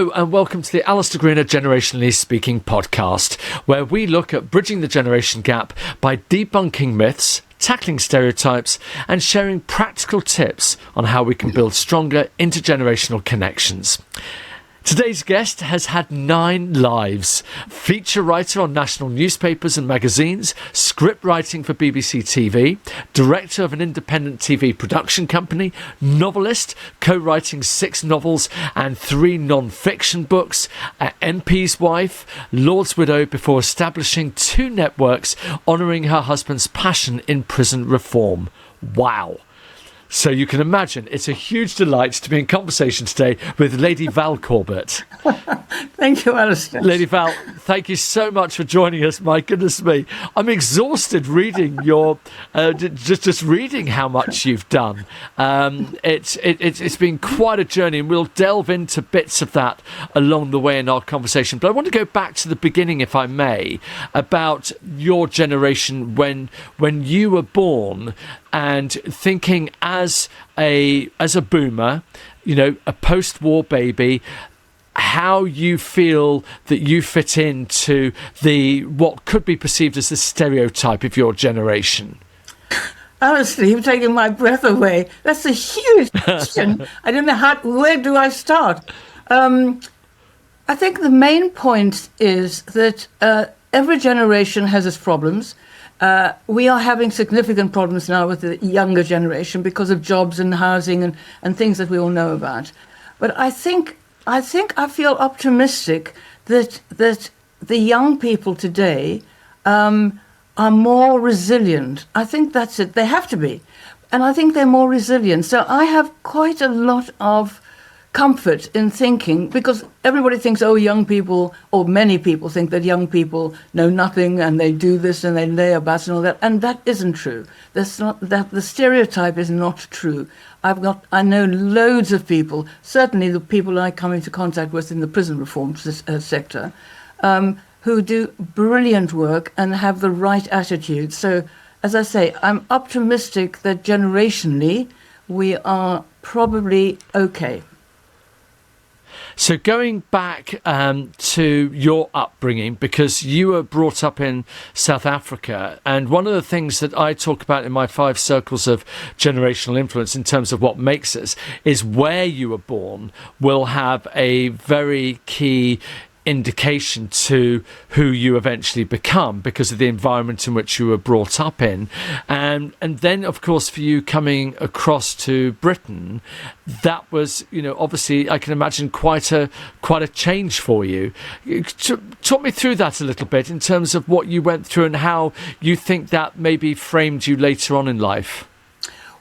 Hello and welcome to the Alistair Greener Generationally Speaking podcast, where we look at bridging the generation gap by debunking myths, tackling stereotypes and sharing practical tips on how we can build stronger intergenerational connections. Today's guest has had 9 lives. Feature writer on national newspapers and magazines, script writing for BBC TV, director of an independent TV production company, novelist, co-writing 6 novels and 3 non-fiction books, MP's wife, Lord's widow before establishing 2 networks honouring her husband's passion in prison reform. Wow. So you can imagine it's a huge delight to be in conversation today with Lady Val Corbett. Thank you, Alistair. Lady Val, thank you so much for joining us. My goodness me, I'm exhausted reading your, just reading how much you've done. It's been quite a journey, and we'll delve into bits of that along the way in our conversation. But I want to go back to the beginning, if I may, about your generation when you were born, and thinking as a boomer, you know, a post-war baby, how you feel that you fit into what could be perceived as the stereotype of your generation. Honestly, you've taken my breath away. That's a huge question. I don't know where do I start? I think the main point is that every generation has its problems. We are having significant problems now with the younger generation because of jobs and housing and things that we all know about. But I feel optimistic that the young people today are more resilient. I think that's it. They have to be. And I think they're more resilient. So I have quite a lot of comfort in thinking, because everybody thinks, oh, young people, or many people think that young people know nothing and they do this and they lay about and all that, and that isn't true. That's not that. The stereotype is not true. I know loads of people, certainly the people I come into contact with in the prison reform sector, who do brilliant work and have the right attitude. So, as I say, I'm optimistic that generationally we are probably okay. So going back to your upbringing, because you were brought up in South Africa, and one of the things that I talk about in my 5 circles of generational influence in terms of what makes us is where you were born will have a very key indication to who you eventually become because of the environment in which you were brought up in, and then of course for you coming across to Britain, that was, you know, obviously I can imagine quite a change for you. Talk me through that a little bit in terms of what you went through and how you think that maybe framed you later on in life.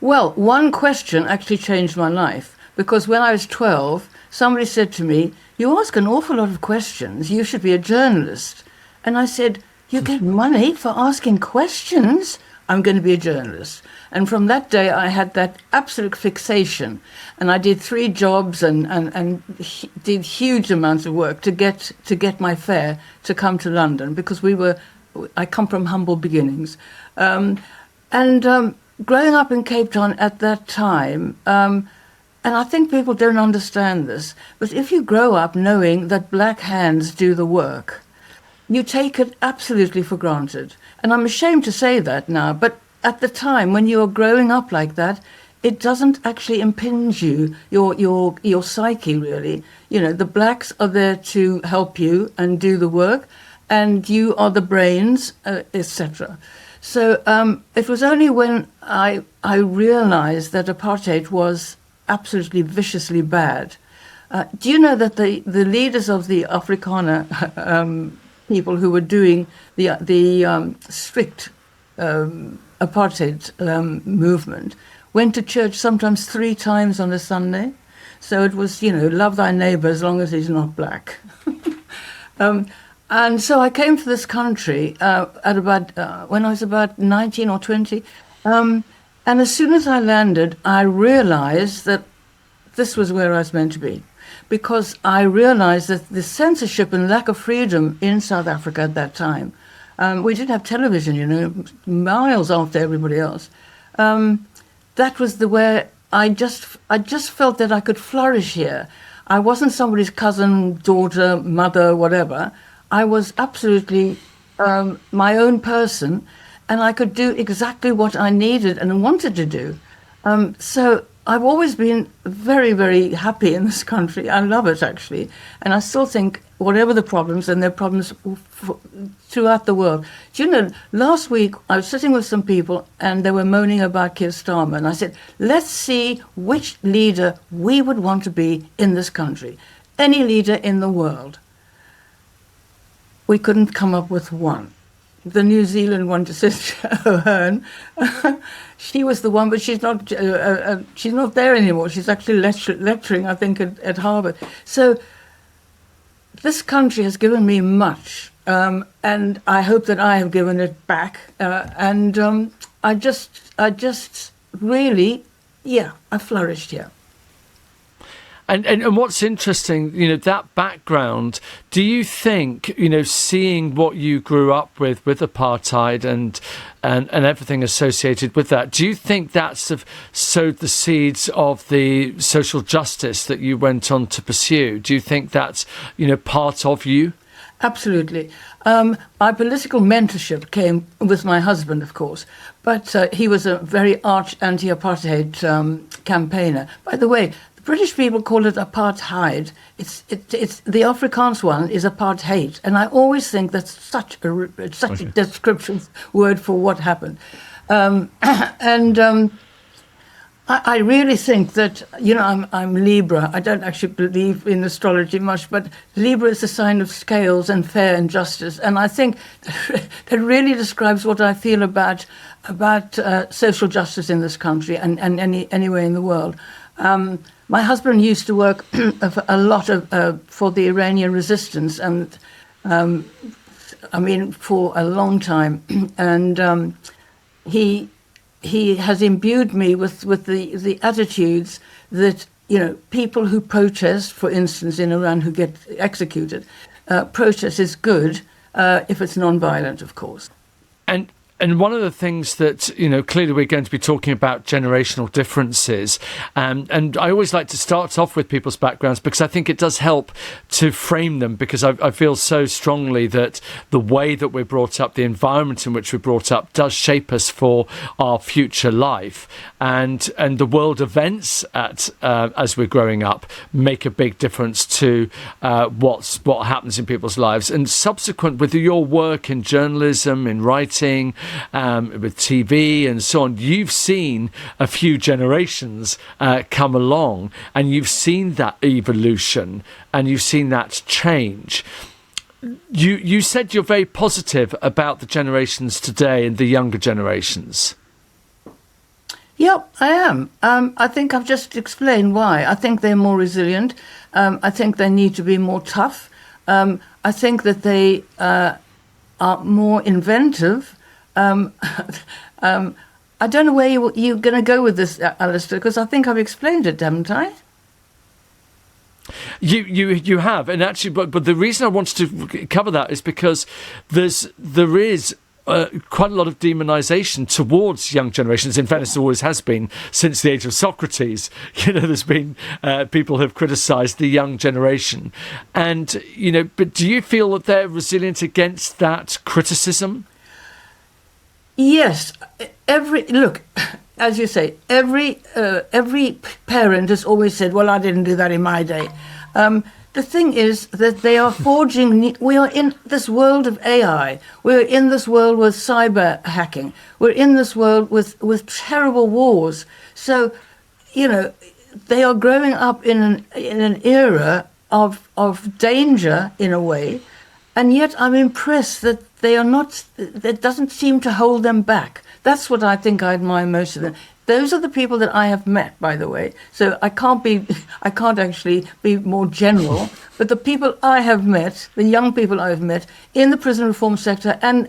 Well, one question actually changed my life, because when I was 12, somebody said to me, "You ask an awful lot of questions. You should be a journalist." And I said, "You get money for asking questions? I'm going to be a journalist." And from that day, I had that absolute fixation. And I did 3 jobs and did huge amounts of work to get my fare to come to London, because I come from humble beginnings. Growing up in Cape Town at that time, and I think people don't understand this, but if you grow up knowing that black hands do the work, you take it absolutely for granted. And I'm ashamed to say that now, but at the time when you are growing up like that, it doesn't actually impinge your psyche, really. You know, the blacks are there to help you and do the work, and you are the brains, etc. So it was only when I realized that apartheid was absolutely viciously bad. Do you know that the leaders of the Afrikaner people who were doing the strict apartheid movement went to church sometimes 3 times on a Sunday? So it was, you know, love thy neighbour as long as he's not black. And so I came to this country when I was about 19 or 20. And as soon as I landed, I realized that this was where I was meant to be, because I realized that the censorship and lack of freedom in South Africa at that time, we didn't have television, you know, miles after everybody else. That was where I just felt that I could flourish here. I wasn't somebody's cousin, daughter, mother, whatever. I was absolutely my own person, and I could do exactly what I needed and wanted to do. So I've always been very, very happy in this country. I love it, actually. And I still think, whatever the problems, and there are problems throughout the world. Do you know, last week I was sitting with some people and they were moaning about Keir Starmer. And I said, let's see which leader we would want to be in this country. Any leader in the world. We couldn't come up with one. The New Zealand one, Jacinda Ardern, she was the one, but she's not there anymore. She's actually lecturing, I think, at Harvard. So this country has given me much, and I hope that I have given it back. I just really, I flourished here. And what's interesting, that background, do you think, seeing what you grew up with apartheid and everything associated with that, do you think that's sowed the seeds of the social justice that you went on to pursue? Do you think that's, part of you? Absolutely. My political mentorship came with my husband, of course, but he was a very arch anti-apartheid campaigner. By the way, British people call it apartheid. It's the Afrikaans one is apartheid, and I always think that's such a descriptive word for what happened. I really think that I'm Libra. I don't actually believe in astrology much, but Libra is a sign of scales and fair and justice, and I think that really describes what I feel about social justice in this country and anywhere in the world. My husband used to work a lot for the Iranian resistance, and for a long time. And he has imbued me with the attitudes that people who protest, for instance, in Iran, who get executed, protest is good if it's non-violent, of course. And one of the things that, clearly we're going to be talking about generational differences. And I always like to start off with people's backgrounds because I think it does help to frame them, because I feel so strongly that the way that we're brought up, the environment in which we're brought up, does shape us for our future life. And the world events as we're growing up make a big difference to what happens in people's lives. And subsequent with your work in journalism, in writing, with TV and so on, you've seen a few generations come along, and you've seen that evolution and you've seen that change. You said you're very positive about the generations today and the younger generations. Yep, I am. I think I've just explained why. I think they're more resilient. I think they need to be more tough. I think that they are more inventive. I don't know where you're going to go with this, Alistair, because I think I've explained it, haven't I? You have, and actually, but the reason I wanted to cover that is because there is quite a lot of demonisation towards young generations. In fairness, there always has been since the age of Socrates. There's been people who have criticised the young generation, and but do you feel that they're resilient against that criticism? Yes, as you say, every parent has always said, "Well, I didn't do that in my day." The thing is that they are forging. We are in this world of AI. We're in this world with cyber hacking. We're in this world with terrible wars. So, they are growing up in an era of danger in a way, and yet I'm impressed that they are not. That doesn't seem to hold them back. That's what I think I admire most of them. Those are the people that I have met, by the way. So I can't actually be more general. But the people I have met, the young people I have met in the prison reform sector, and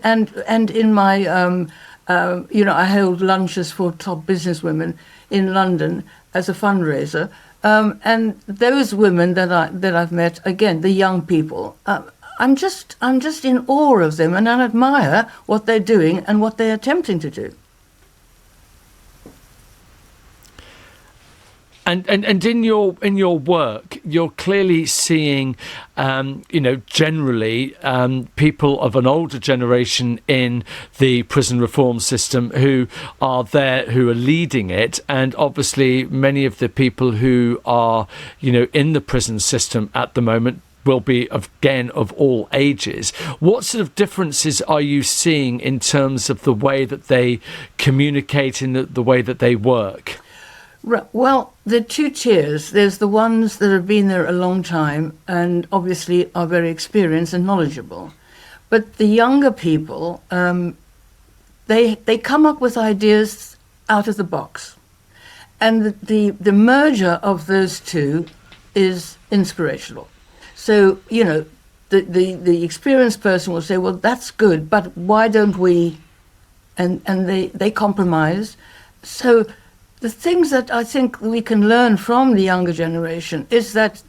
in my, I held lunches for top businesswomen in London as a fundraiser, and those women that I've met, again, the young people. I'm just in awe of them, and I admire what they're doing and what they're attempting to do. And in your work, you're clearly seeing, generally people of an older generation in the prison reform system who are leading it, and obviously many of the people who are, in the prison system at the moment will be of all ages. What sort of differences are you seeing in terms of the way that they communicate, in the way that they work? Well, there are two tiers. There's the ones that have been there a long time and obviously are very experienced and knowledgeable. But the younger people, they come up with ideas out of the box. And the merger of those two is inspirational. So, the experienced person will say, well, that's good, but why don't we? And they compromise. So the things that I think we can learn from the younger generation is that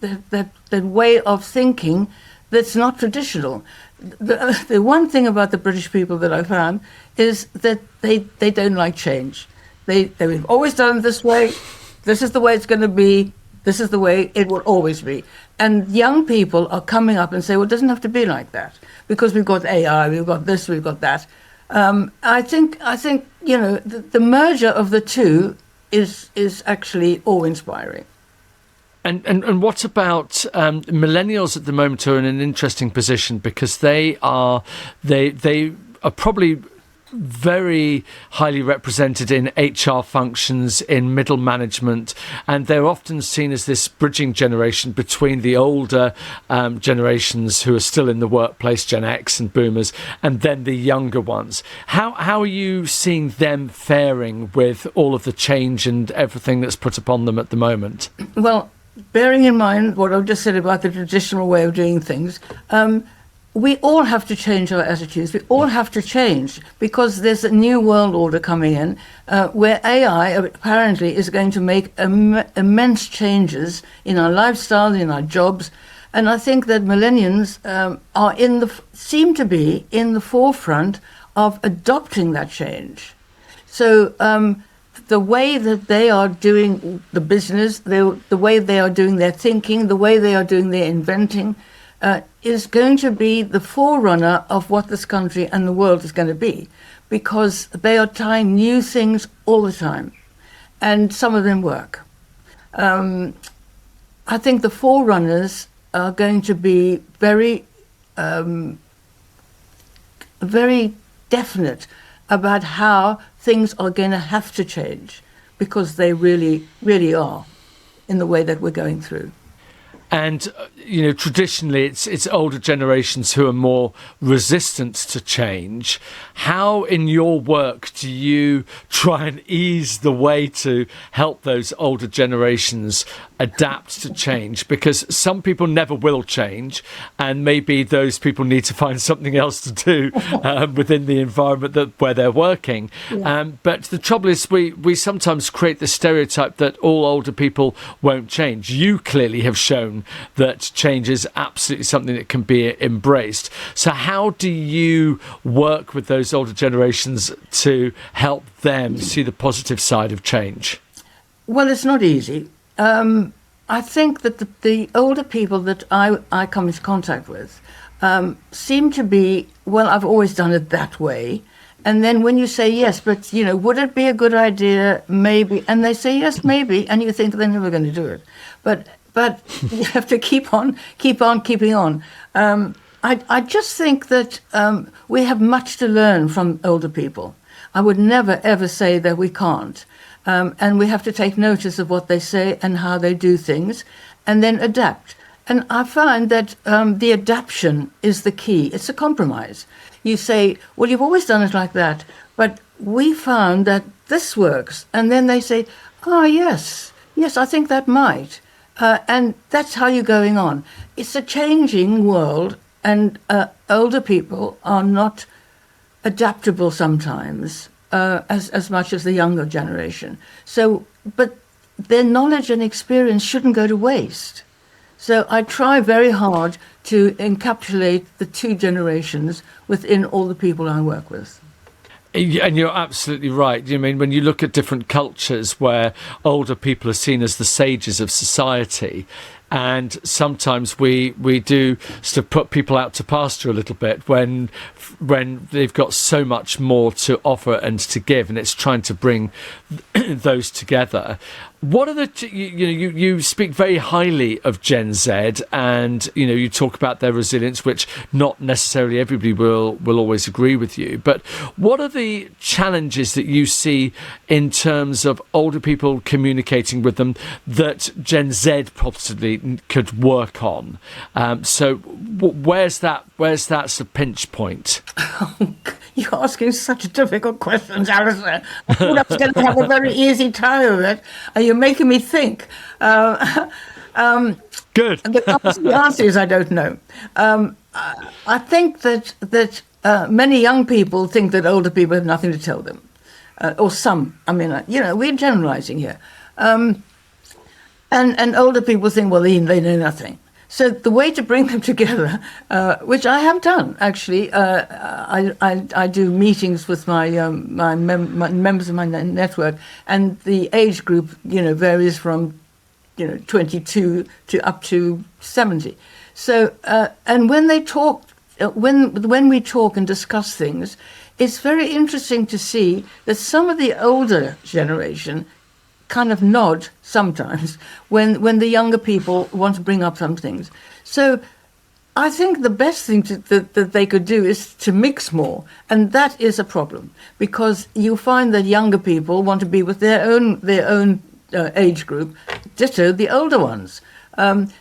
way of thinking that's not traditional. The one thing about the British people that I found is that they don't like change. They've always done it this way. This is the way it's going to be. This is the way it will always be. And young people are coming up and say, well, it doesn't have to be like that because we've got AI, we've got this, we've got that. I think the merger of the two is actually awe-inspiring. And what about millennials at the moment are in an interesting position because they are probably very highly represented in HR functions, in middle management, and they're often seen as this bridging generation between the older generations who are still in the workplace, Gen X and Boomers, and then the younger ones. How are you seeing them faring with all of the change and everything that's put upon them at the moment? Well, bearing in mind what I've just said about the traditional way of doing things, we all have to change our attitudes. We all have to change because there's a new world order coming in where AI apparently is going to make immense changes in our lifestyle, in our jobs. And I think that millennials seem to be in the forefront of adopting that change. So the way that they are doing the business, the way they are doing their thinking, the way they are doing their inventing, is going to be the forerunner of what this country and the world is going to be, because they are trying new things all the time, and some of them work. I think the forerunners are going to be very, very definite about how things are going to have to change, because they really, really are in the way that we're going through. And, traditionally it's older generations who are more resistant to change. How in your work do you try and ease the way to help those older generations adapt to change? Because some people never will change, and maybe those people need to find something else to do within the environment where they're working. Yeah. But the trouble is we sometimes create the stereotype that all older people won't change. You clearly have shown that change is absolutely something that can be embraced. So how do you work with those older generations to help them see the positive side of change? Well, it's not easy. I think that the older people that I come into contact with seem to be, well, I've always done it that way. And then when you say, yes, but, would it be a good idea? Maybe. And they say, yes, maybe. And you think they're never going to do it. But you have to keep on keeping on. I just think that we have much to learn from older people. I would never, ever say that we can't. And we have to take notice of what they say and how they do things, and then adapt. And I find that the adaptation is the key. It's a compromise. You say, well, you've always done it like that, but we found that this works. And then they say, oh, yes, I think that might. And that's how you're going on. It's a changing world, and older people are not adaptable sometimes as much as the younger generation. So, but their knowledge and experience shouldn't go to waste. So I try very hard to encapsulate the two generations within all the people I work with. And you're absolutely right. I mean, when you look at different cultures where older people are seen as the sages of society, and sometimes we do sort of put people out to pasture a little bit when they've got so much more to offer and to give, and it's trying to bring those together. What are you speak very highly of Gen Z, and you talk about their resilience, which not necessarily everybody will always agree with you. But what are the challenges that you see in terms of older people communicating with them that Gen Z possibly could work on? So where's that sort of pinch point? You're asking such difficult questions, Alison. I thought I was going to have a very easy time of it. You're making me think. Good. The answer is I don't know. I think that many young people think that older people have nothing to tell them. Or some. I mean, we're generalizing here. And older people think, well, they know nothing. So the way to bring them together, which I have done actually, I do meetings with my members of my network, and the age group varies from 22 to up to 70. So and when they talk, when we talk and discuss things, it's very interesting to see that some of the older generation kind of nod sometimes when the younger people want to bring up some things. So I think the best thing that they could do is to mix more, and that is a problem because you find that younger people want to be with their own age group, ditto the older ones.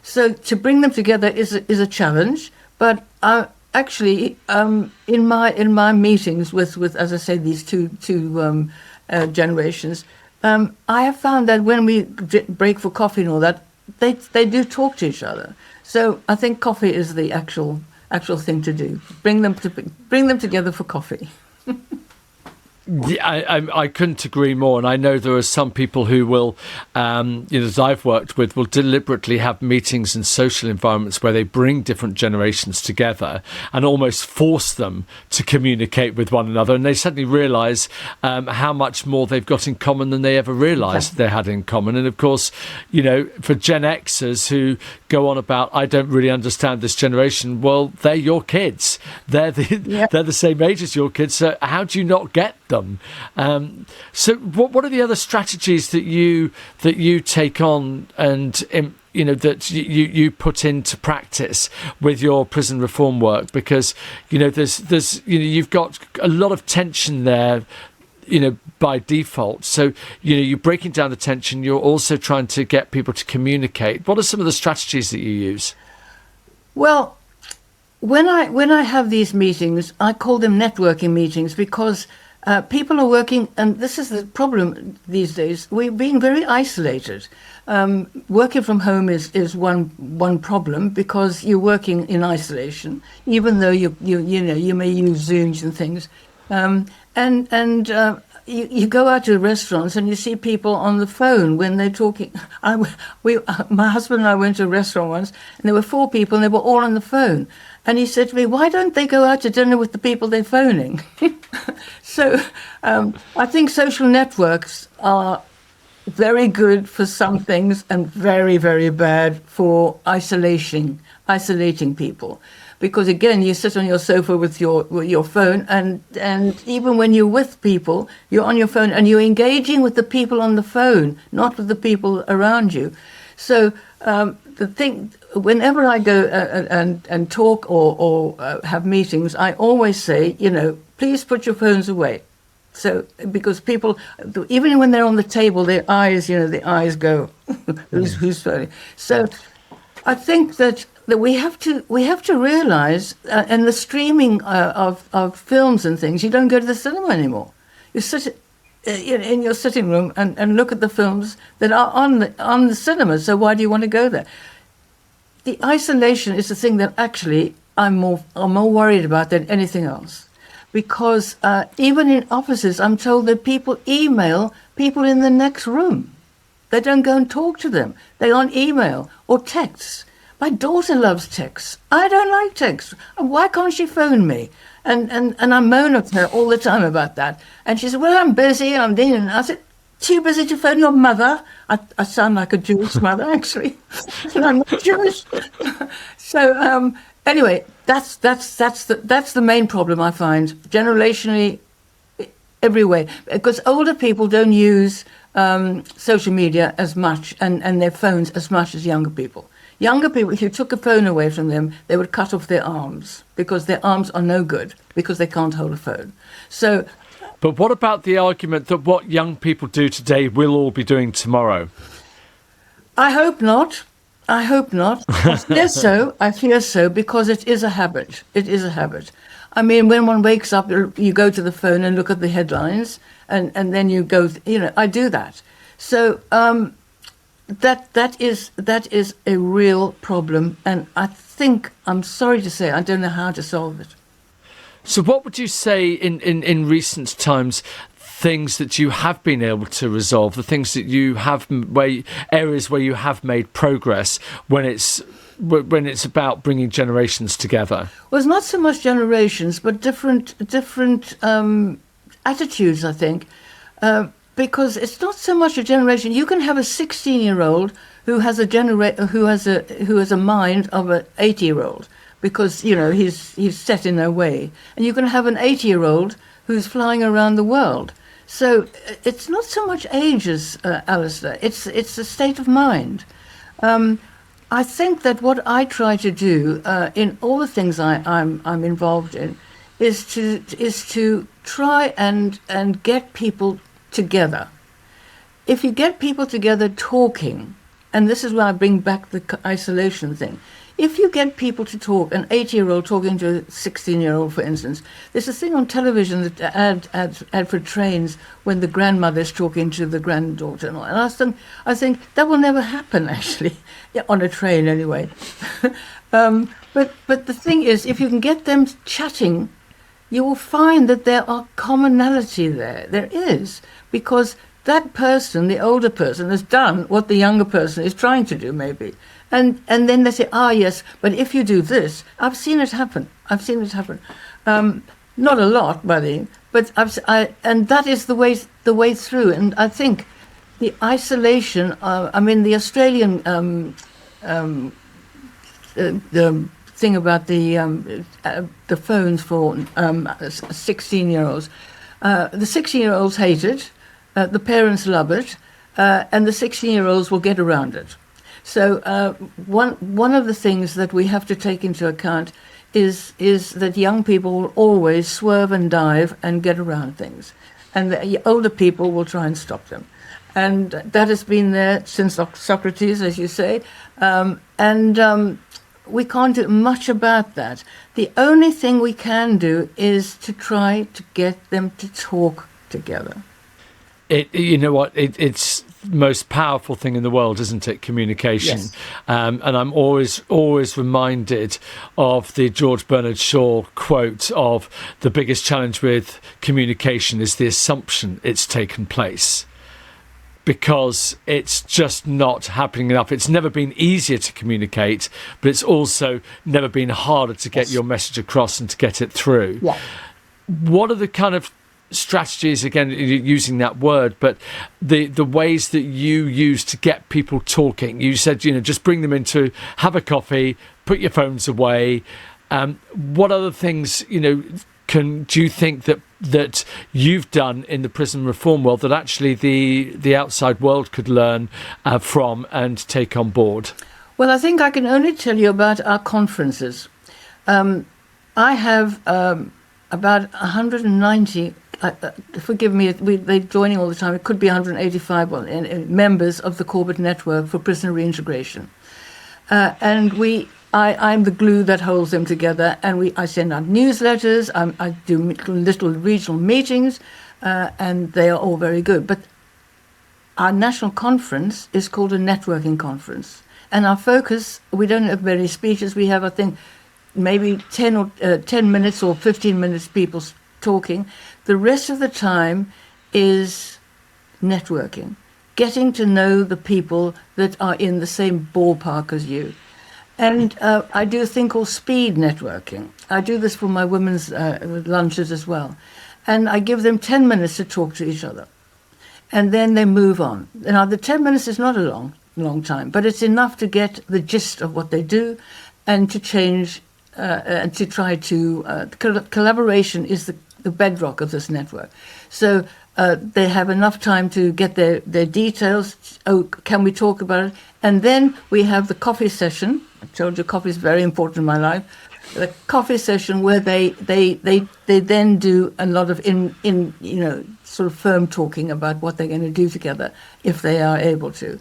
So to bring them together is a challenge, but actually in my meetings with as I say these two generations. I have found that when we break for coffee and all that, they do talk to each other. So I think coffee is the actual thing to do. Bring them together for coffee. Yeah, I couldn't agree more, and I know there are some people who will, that I've worked with, will deliberately have meetings in social environments where they bring different generations together and almost force them to communicate with one another, and they suddenly realise how much more they've got in common than they ever realised they had in common. And of course, for Gen Xers who go on about, I don't really understand this generation, well, they're your kids. They're the same age as your kids, so how do you not get them? So what are the other strategies that you take on and that you put into practice with your prison reform work? Because there's you've got a lot of tension there by default. So you're breaking down the tension, you're also trying to get people to communicate. What are some of the strategies that you use? Well, when I have these meetings, I call them networking meetings because people are working, and this is the problem these days. We're being very isolated. Working from home is one problem because you're working in isolation, even though you may use Zooms and things. You go out to restaurants and you see people on the phone when they're talking. My husband and I went to a restaurant once, and there were 4 people, and they were all on the phone. And he said to me, "Why don't they go out to dinner with the people they're phoning?" So I think social networks are very good for some things and very, very bad for isolating people. Because again, you sit on your sofa with your phone, and even when you're with people, you're on your phone and you're engaging with the people on the phone, not with the people around you. So the thing, whenever I go and talk or have meetings, I always say, please put your phones away. So because people, even when they're on the table, their eyes go, who's phoning? So I think that we have to realize, and the streaming of films and things, you don't go to the cinema anymore. You sit in your sitting room and look at the films that are on the cinema. So why do you want to go there? The isolation is the thing that actually I'm more worried about than anything else, because even in offices, I'm told that people email people in the next room. They don't go and talk to them. They're on email or texts. My daughter loves texts. I don't like texts. Why can't she phone me? And I moan at her all the time about that. And she said, well, I'm busy, I'm doing it. And I said, too busy to phone your mother? I sound like a Jewish mother, actually. And I'm not Jewish. So anyway, that's the main problem I find, generationally, every way. Because older people don't use social media as much and their phones as much as younger people. Younger people, if you took a phone away from them, they would cut off their arms because their arms are no good because they can't hold a phone. So, but what about the argument that what young people do today we'll all be doing tomorrow? I hope not. I hope not. I fear so because it is a habit. It is a habit. I mean, when one wakes up, you go to the phone and look at the headlines, and then you go, I do that. So that is a real problem, and I think, I'm sorry to say, I don't know how to solve it. So what would you say in recent times, things that you have been able to resolve, the things that you have, areas where you have made progress when it's about bringing generations together? Well, it's not so much generations, but different attitudes, I think. Because it's not so much a generation. You can have a 16-year-old who has a mind of an 80-year-old because he's set in their way, and you can have an 80-year-old who's flying around the world. So it's not so much ages, Alistair. It's a state of mind. I think that what I try to do in all the things I'm involved in is to try and get people together. If you get people together talking, and this is where I bring back the isolation thing. If you get people to talk, an 80-year-old talking to a 16-year-old, for instance, there's a thing on television that ad for trains when the grandmother's talking to the granddaughter, and I think that will never happen, actually, on a train anyway. But the thing is, if you can get them chatting, you will find that there are commonality there. There is, because that person, the older person, has done what the younger person is trying to do, maybe. And then they say, yes, but if you do this, I've seen it happen. Not a lot, buddy, but and that is the way through. And I think the isolation, the Australian the thing about the phones for 16-year-olds. The 16-year-olds hate it, the parents love it, and the 16-year-olds will get around it. So one of the things that we have to take into account is that young people will always swerve and dive and get around things, and the older people will try and stop them. And that has been there since Socrates, as you say, we can't do much about that. The only thing we can do is to try to get them to talk together. It's the most powerful thing in the world, isn't it? Communication. Yes. And I'm always reminded of the George Bernard Shaw quote of the biggest challenge with communication is the assumption it's taken place. Because it's just not happening enough. It's never been easier to communicate, but it's also never been harder to get your message across and to get it through. Yeah. What are the kind of strategies, again, using that word, but the ways that you use to get people talking? You said, just bring them in to have a coffee, put your phones away. What other things, do you think that you've done in the prison reform world that actually the outside world could learn from and take on board? Well, I think I can only tell you about our conferences. I have about 190, forgive me, they're joining all the time, it could be 185 members of the Corbett Network for Prisoner Reintegration. And I'm the glue that holds them together, and I send out newsletters, I do little regional meetings, and they are all very good. But our national conference is called a networking conference, and our focus, we don't have many speeches, we have, I think, maybe 10 minutes or 15 minutes people talking. The rest of the time is networking, getting to know the people that are in the same ballpark as you. And I do a thing called speed networking. I do this for my women's lunches as well, and I give them 10 minutes to talk to each other, and then they move on. Now, the 10 minutes is not a long time, but it's enough to get the gist of what they do, and to change and to try to collaboration is the bedrock of this network. So they have enough time to get their details. Oh, can we talk about it? And then we have the coffee session. I told you coffee is very important in my life. The coffee session where they then do a lot of sort of firm talking about what they're going to do together if they are able to.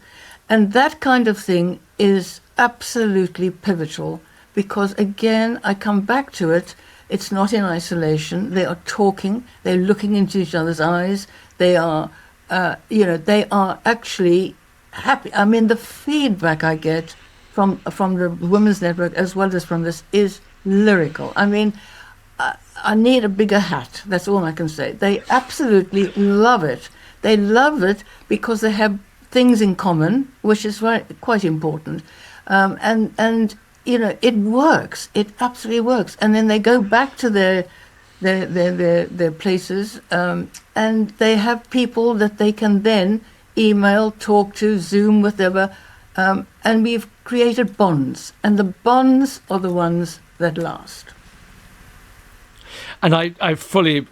And that kind of thing is absolutely pivotal, because again, I come back to it. It's not in isolation. They are talking. They're looking into each other's eyes. They are, they are actually happy. I mean, the feedback I get from the Women's Network as well as from this is lyrical. I mean, I need a bigger hat. That's all I can say. They absolutely love it. They love it because they have things in common, which is quite important. And it works. It absolutely works. And then they go back to their places, and they have people that they can then email, talk to, Zoom, whatever. And we've created bonds, and the bonds are the ones that last. And I fully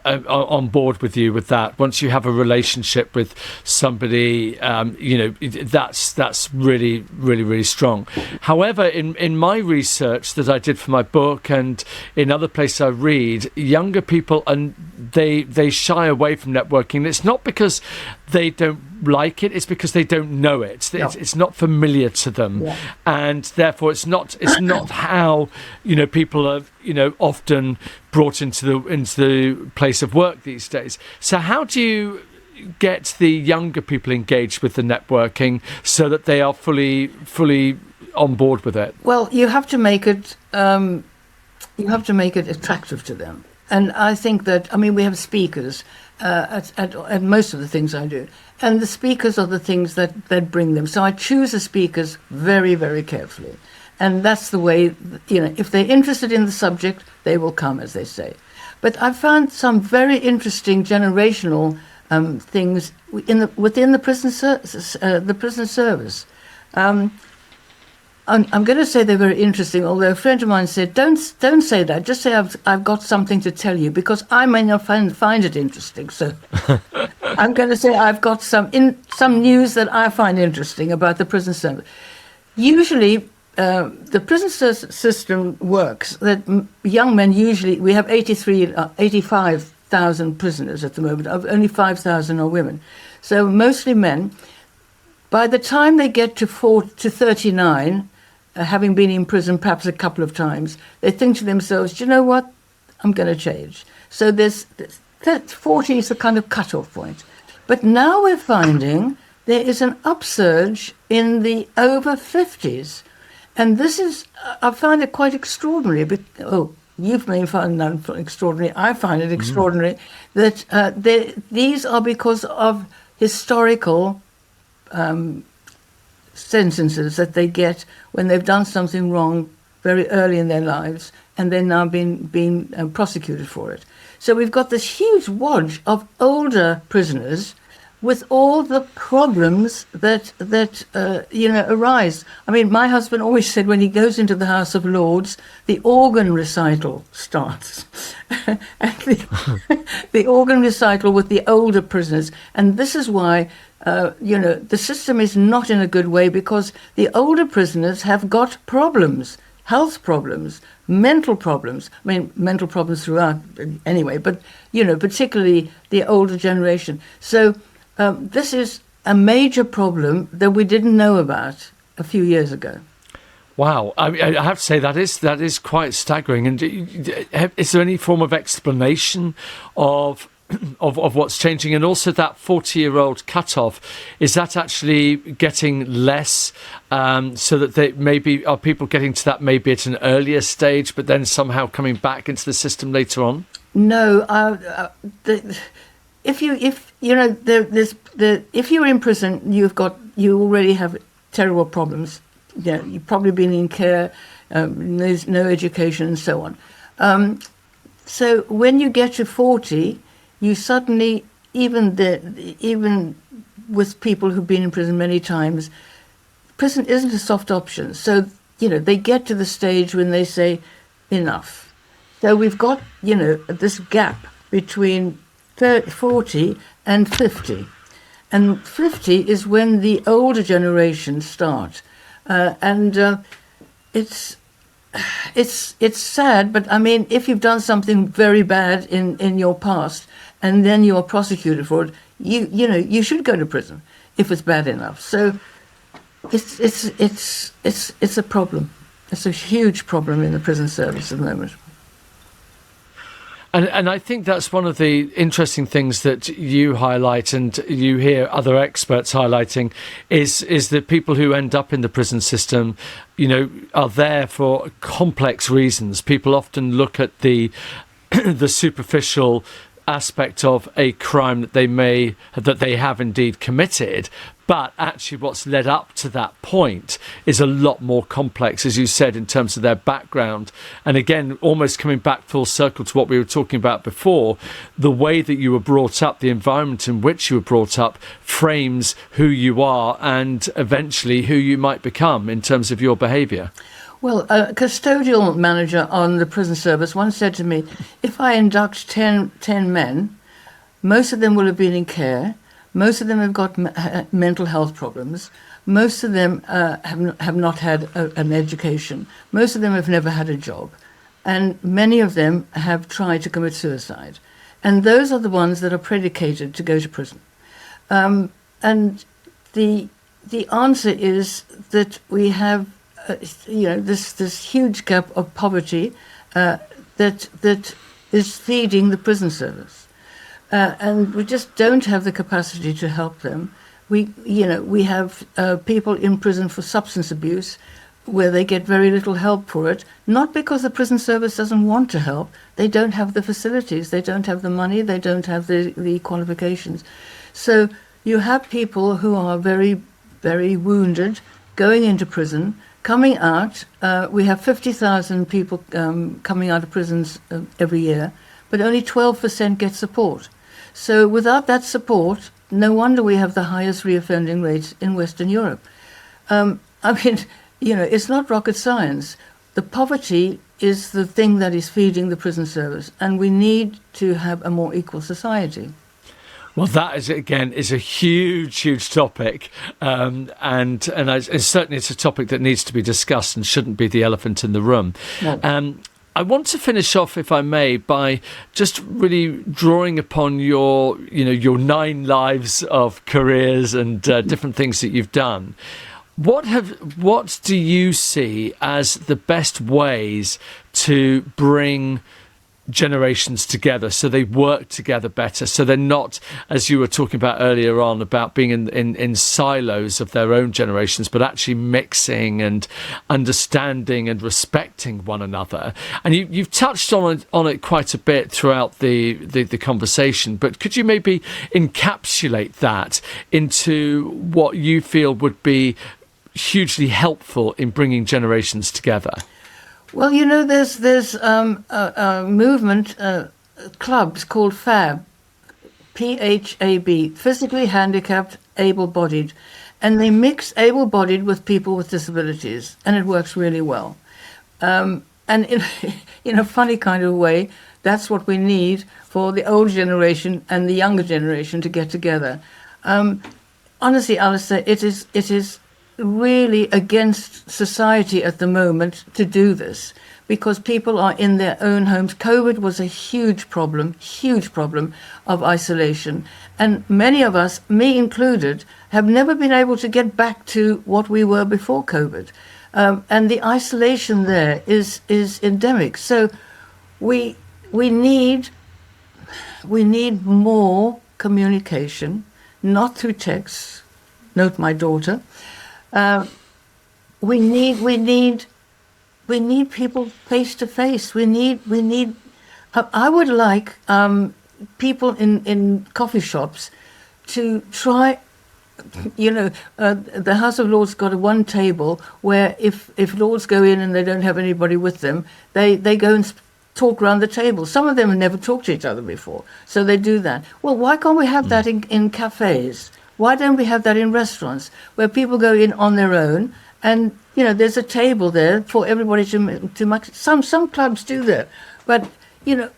on board with you with that. Once you have a relationship with somebody, that's really, really, really strong. However, in my research that I did for my book and in other places I read, younger people, and they shy away from networking. It's not because they don't like it, it's because they don't know it. No. It's not familiar to them. Yeah. And therefore it's not how people are often brought into the place of work these days. So how do you get the younger people engaged with the networking so that they are fully on board with it? Well, you have to make it attractive to them. And I think that, we have speakers at most of the things I do. And the speakers are the things that bring them. So I choose the speakers very, very carefully. And that's the way, if they're interested in the subject, they will come, as they say. But I found some very interesting generational things within the prison service. I'm going to say they're very interesting, although a friend of mine said, don't say that. Just say I've got something to tell you, because I may not find it interesting. So I'm going to say I've got some news that I find interesting about the prison service. Usually, the prison system works that young men we have 85,000 prisoners at the moment. Only 5,000 are women. So mostly men. By the time they get to 39, having been in prison perhaps a couple of times, they think to themselves, do you know what? I'm going to change. So 40 is the kind of cutoff point. But now we're finding there is an upsurge in the over 50s. And this is, I find it quite extraordinary. You may find that extraordinary. I find it extraordinary that these are because of historical sentences that they get when they've done something wrong very early in their lives, and they're now being prosecuted for it. So we've got this huge wodge of older prisoners with all the problems that arise. My husband always said when he goes into the House of Lords, the organ recital starts. the organ recital with the older prisoners. And this is why, the system is not in a good way, because the older prisoners have got problems, health problems, mental problems. Mental problems throughout anyway, but, particularly the older generation. So this is a major problem that we didn't know about a few years ago. Wow, I have to say that is quite staggering. And is there any form of explanation of what's changing? And also that 40-year-old cutoff, is that actually getting less, so that are people getting to that maybe at an earlier stage, but then somehow coming back into the system later on? No, if you're in prison, you already have terrible problems. You've probably been in care. there's no education and so on. So when you get to 40, you suddenly, even with people who've been in prison many times, prison isn't a soft option. So, they get to the stage when they say, enough. So we've got, this gap between 40 and 50. And 50 is when the older generation start. It's sad, but I mean, if you've done something very bad in your past and then you're prosecuted for it, you should go to prison if it's bad enough. So it's a problem. It's a huge problem in the prison service at the moment. And I think that's one of the interesting things that you highlight, and you hear other experts highlighting, is that people who end up in the prison system, are there for complex reasons. People often look at the superficial aspect of a crime that they have indeed committed, but actually what's led up to that point is a lot more complex, as you said, in terms of their background. And again, almost coming back full circle to what we were talking about before, the way that you were brought up, the environment in which you were brought up, frames who you are and eventually who you might become in terms of your behaviour. Well, a custodial manager on the prison service once said to me, if I induct 10 men, most of them will have been in care, most of them have got mental health problems, most of them have not had an education, most of them have never had a job, and many of them have tried to commit suicide. And those are the ones that are predicated to go to prison. And the answer is that we have this huge gap of poverty that is feeding the prison service, and we just don't have the capacity to help them. We have people in prison for substance abuse, where they get very little help for it. Not because the prison service doesn't want to help; they don't have the facilities, they don't have the money, they don't have the qualifications. So you have people who are very, very wounded going into prison. Coming out, we have 50,000 people coming out of prisons every year, but only 12% get support. So without that support, no wonder we have the highest reoffending rates in Western Europe. It's not rocket science. The poverty is the thing that is feeding the prison service, and we need to have a more equal society. Well, that is a huge topic, and certainly it's a topic that needs to be discussed and shouldn't be the elephant in the room. No. I want to finish off, if I may, by just really drawing upon your 9 lives of careers and different things that you've done. What do you see as the best ways to bring generations together so they work together better, so they're not, as you were talking about earlier on, about being in silos of their own generations, but actually mixing and understanding and respecting one another? And you've touched on it quite a bit throughout the conversation, but could you maybe encapsulate that into what you feel would be hugely helpful in bringing generations together? Well, there's a movement, clubs called PHAB, P-H-A-B, physically handicapped, able-bodied, and they mix able-bodied with people with disabilities, and it works really well. And in a funny kind of way, that's what we need for the older generation and the younger generation to get together. Honestly, Alistair, it is really against society at the moment to do this, because people are in their own homes. COVID was a huge problem of isolation. And many of us, me included, have never been able to get back to what we were before COVID. And the isolation there is endemic. So we need more communication, not through texts. Note my daughter. We need people face to face. We need. I would like people in coffee shops to try the House of Lords got one table where if Lords go in and they don't have anybody with them, they go and talk around the table. Some of them have never talked to each other before, so they do that. Well, why can't we have that in cafes? Why don't we have that in restaurants where people go in on their own and, there's a table there for everybody to make. Some clubs do that. But,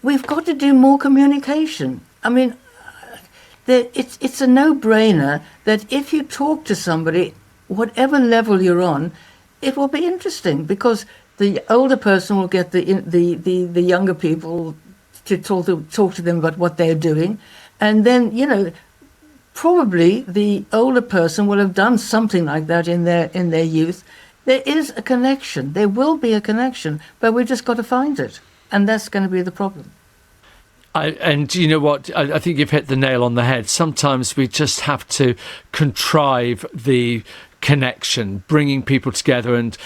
we've got to do more communication. I mean, it's a no-brainer that if you talk to somebody, whatever level you're on, it will be interesting because the older person will get the younger people to talk to them about what they're doing. And then, probably the older person will have done something like that in their youth. There is a connection. There will be a connection, but we've just got to find it. And that's going to be the problem. And you know what? I think you've hit the nail on the head. Sometimes we just have to contrive the connection, bringing people together and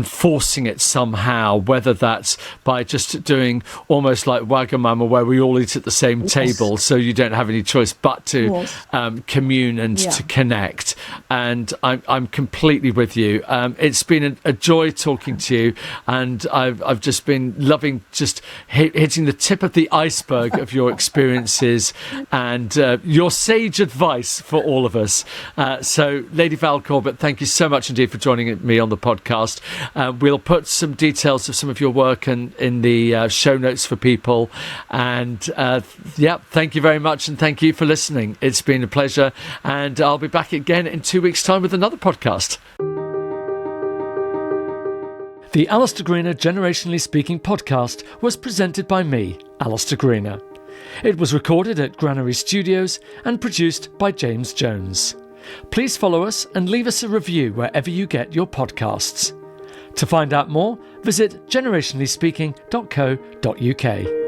forcing it somehow, whether that's by just doing almost like Wagamama where we all eat at the same table, so you don't have any choice but to commune and to connect. And I'm completely with you. It's been a joy talking to you, and I've just been loving just hitting the tip of the iceberg of your experiences and your sage advice for all of us. So Lady Val Corbett, thank you so much indeed for joining me on the podcast. We'll put some details of some of your work in the show notes for people. And thank you very much, and thank you for listening. It's been a pleasure, and I'll be back again in 2 weeks' time with another podcast. The Alistair Greener Generationally Speaking podcast was presented by me, Alistair Greener. It was recorded at Granary Studios and produced by James Jones. Please follow us and leave us a review wherever you get your podcasts. To find out more, visit generationallyspeaking.co.uk.